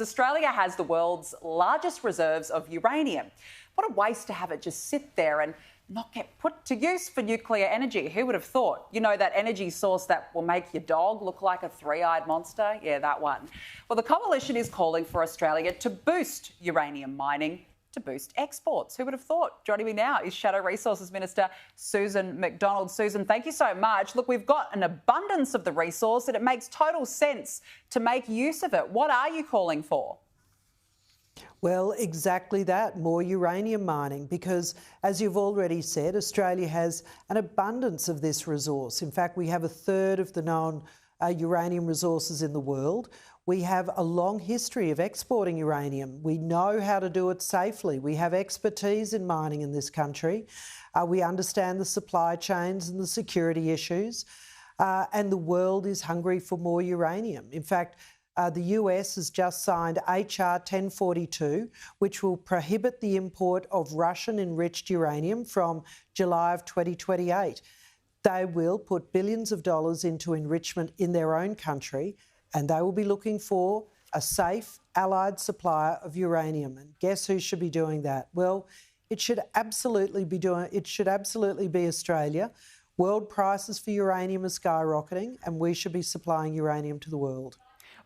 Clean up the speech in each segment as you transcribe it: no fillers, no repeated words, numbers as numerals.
Australia has the world's largest reserves of uranium. What a waste to have it just sit there and not get put to use for nuclear energy. Who would have thought? You know, that energy source that will make your dog look like a three-eyed monster? Yeah, that one. Well, the coalition is calling for Australia to boost uranium mining to boost exports. Who would have thought? Joining me now is Shadow Resources Minister Susan McDonald. Susan, thank you so much. Look, we've got an abundance of the resource and it makes total sense to make use of it. What are you calling for? Well, exactly that, more uranium mining, because as you've already said, Australia has an abundance of this resource. In fact, we have a third of the known uranium resources in the world. We have a long history of exporting uranium. We know how to do it safely. We have expertise in mining in this country. We understand the supply chains and the security issues, and the world is hungry for more uranium. In fact, the US has just signed HR 1042, which will prohibit the import of Russian-enriched uranium from July of 2028. They will put billions of dollars into enrichment in their own country, and they will be looking for a safe, allied supplier of uranium. And guess who should be doing that? Well, it should absolutely be Australia. World prices for uranium are skyrocketing, and we should be supplying uranium to the world.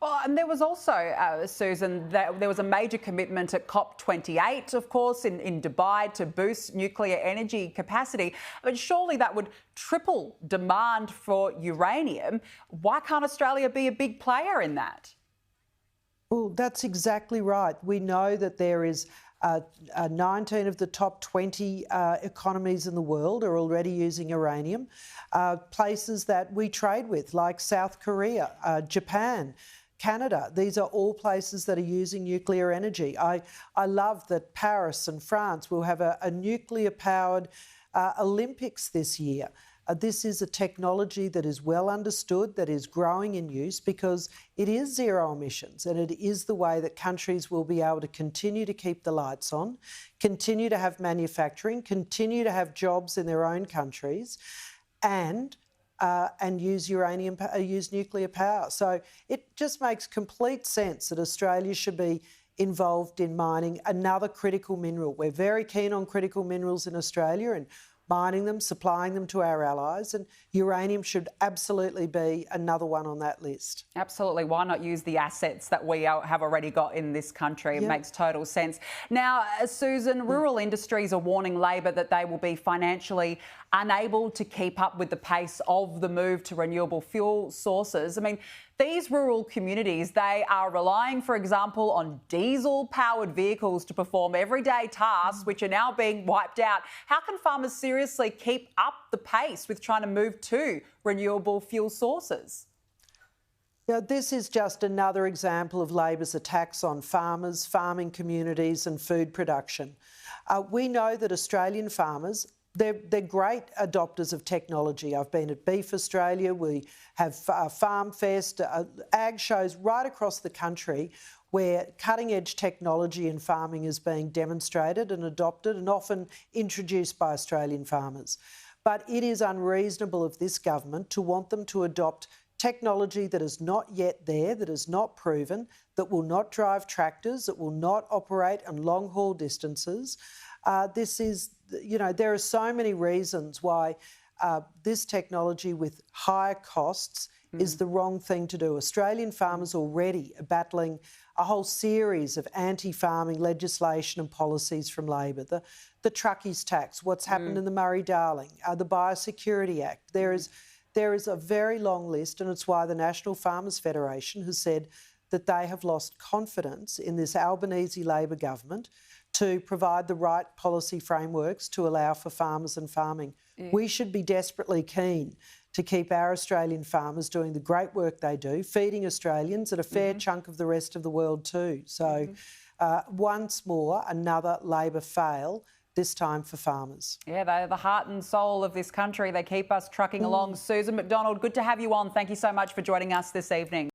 Well, and there was also, Susan, there was a major commitment at COP28, of course, in Dubai to boost nuclear energy capacity. But surely that would triple demand for uranium. Why can't Australia be a big player in that? Well, that's exactly right. We know that there is 19 of the top 20 economies in the world are already using uranium. Places that we trade with, like South Korea, Japan, Canada, these are all places that are using nuclear energy. I love that Paris and France will have a nuclear-powered Olympics this year. This is a technology that is well understood, that is growing in use because it is zero emissions, and it is the way that countries will be able to continue to keep the lights on, continue to have manufacturing, continue to have jobs in their own countries, and use nuclear power. So it just makes complete sense that Australia should be involved in mining another critical mineral. We're very keen on critical minerals in Australia and mining them, supplying them to our allies, and uranium should absolutely be another one on that list. Absolutely. Why not use the assets that we have already got in this country? It makes total sense. Now, Susan, rural industries are warning Labor that they will be financially unable to keep up with the pace of the move to renewable fuel sources. I mean, these rural communities, they are relying, for example, on diesel-powered vehicles to perform everyday tasks, which are now being wiped out. How can farmers seriously keep up the pace with trying to move to renewable fuel sources? Yeah, this is just another example of Labor's attacks on farmers, farming communities and food production. We know that Australian farmers, they're great adopters of technology. I've been at Beef Australia. We have Farm Fest, ag shows right across the country where cutting-edge technology in farming is being demonstrated and adopted and often introduced by Australian farmers. But it is unreasonable of this government to want them to adopt technology that is not yet there, that is not proven, that will not drive tractors, that will not operate on long-haul distances. There are so many reasons why this technology with higher costs is the wrong thing to do. Australian farmers already are battling a whole series of anti-farming legislation and policies from Labor. The truckies tax, what's happened in the Murray-Darling, the Biosecurity Act. There is a very long list, and it's why the National Farmers Federation has said that they have lost confidence in this Albanese Labor government to provide the right policy frameworks to allow for farmers and farming. We should be desperately keen to keep our Australian farmers doing the great work they do, feeding Australians and a fair chunk of the rest of the world too. So once more, another Labor fail, this time for farmers. Yeah, they're the heart and soul of this country. They keep us trucking along. Susan McDonald, good to have you on. Thank you so much for joining us this evening.